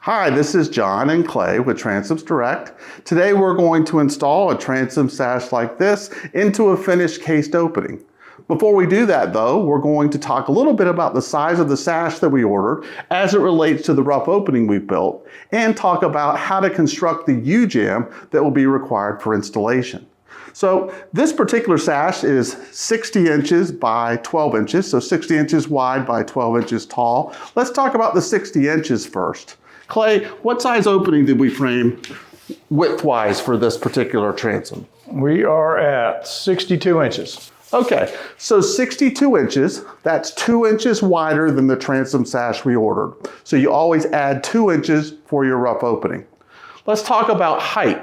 Hi, this is John and Clay with Transoms Direct. Today we're going to install a transom sash like this into a finished cased opening. Before we do that though, we're going to talk a little bit about the size of the sash that we ordered as it relates to the rough opening we built, and talk about how to construct the U-Jamb that will be required for installation. So this particular sash is 60 inches by 12 inches, so 60 inches wide by 12 inches tall. Let's talk about the 60 inches first. Clay, what size opening did we frame width-wise for this particular transom? We are at 62 inches. Okay, so 62 inches, that's 2 inches wider than the transom sash we ordered. So you always add 2 inches for your rough opening. Let's talk about height.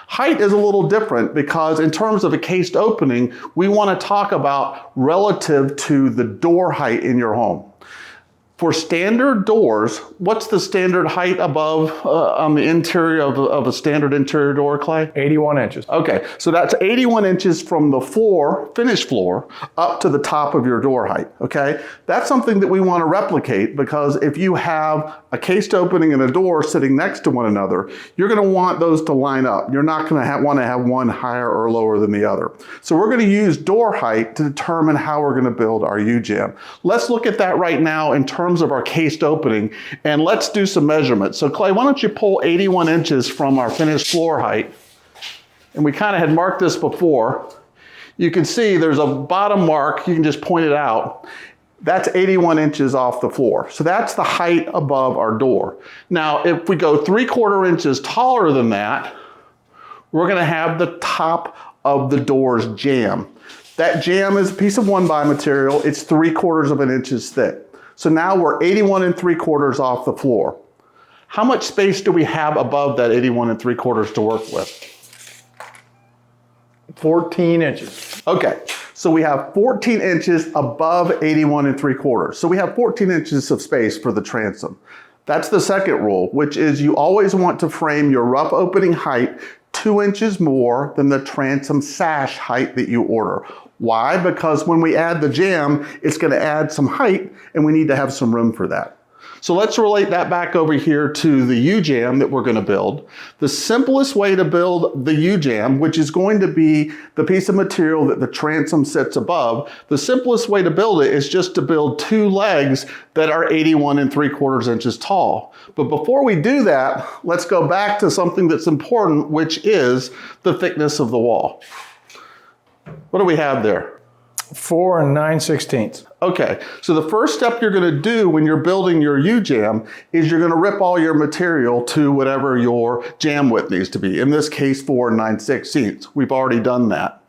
Height is a little different because in terms of a cased opening, we want to talk about relative to the door height in your home. For standard doors, what's the standard height above on the interior of a standard interior door, Clay? 81 inches. Okay, so that's 81 inches from the floor, finished floor, up to the top of your door height, okay? That's something that we want to replicate, because if you have a cased opening and a door sitting next to one another, you're going to want those to line up. You're not going to want to have one higher or lower than the other. So we're going to use door height to determine how we're going to build our U-Jamb. Let's look at that right now in terms of our cased opening, and let's do some measurements. So Clay, why don't you pull 81 inches from our finished floor height, and we kind of had marked this before. You can see there's a bottom mark, you can just point it out. That's 81 inches off the floor. So that's the height above our door. Now, if we go 3/4 inches taller than that, we're gonna have the top of the door's jamb. That jamb is a piece of 1x material. It's 3/4 inches thick. So now we're 81 3/4 off the floor. How much space do we have above that 81 3/4 to work with? 14 inches. Okay, so we have 14 inches above 81 3/4. So we have 14 inches of space for the transom. That's the second rule, which is you always want to frame your rough opening height 2 inches more than the transom sash height that you order. Why? Because when we add the jamb, it's going to add some height, and we need to have some room for that. So let's relate that back over here to the U-Jamb that we're going to build. The simplest way to build the U-Jamb, which is going to be the piece of material that the transom sits above, the simplest way to build it is just to build 2 legs that are 81 3/4 inches tall. But before we do that, let's go back to something that's important, which is the thickness of the wall. What do we have there? 4 9/16. Okay, so the first step you're going to do when you're building your U-Jamb is you're going to rip all your material to whatever your jamb width needs to be. In this case, 4 9/16. We've already done that.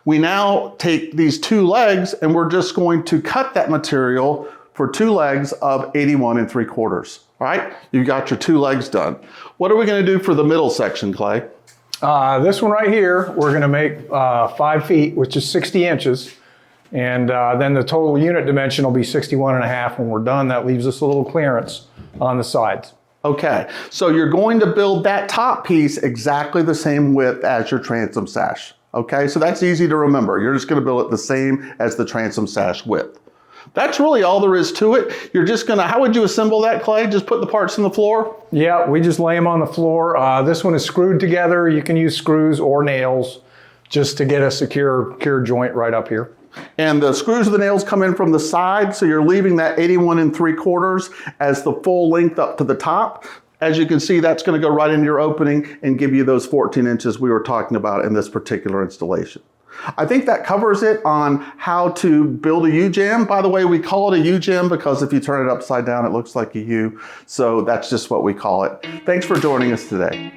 We now take these 2 legs and we're just going to cut that material for 2 legs of 81 3/4. All right, you've got your 2 legs done. What are we going to do for the middle section, Clay? This one right here, we're going to make 5 feet, which is 60 inches. And then the total unit dimension will be 61.5 when we're done. That leaves us a little clearance on the sides. Okay, so you're going to build that top piece exactly the same width as your transom sash. Okay, so that's easy to remember. You're just going to build it the same as the transom sash width. That's really all there is to it. You're just gonna, how would you assemble that, Clay? Just put the parts on the floor? Yeah, we just lay them on the floor. This one is screwed together. You can use screws or nails just to get a secure joint right up here. And the screws and the nails come in from the side, so you're leaving that 81 3/4 as the full length up to the top. As you can see, that's gonna go right into your opening and give you those 14 inches we were talking about in this particular installation. I think that covers it on how to build a U-Jamb. By the way, we call it a U-Jamb because if you turn it upside down, it looks like a U. So that's just what we call it. Thanks for joining us today.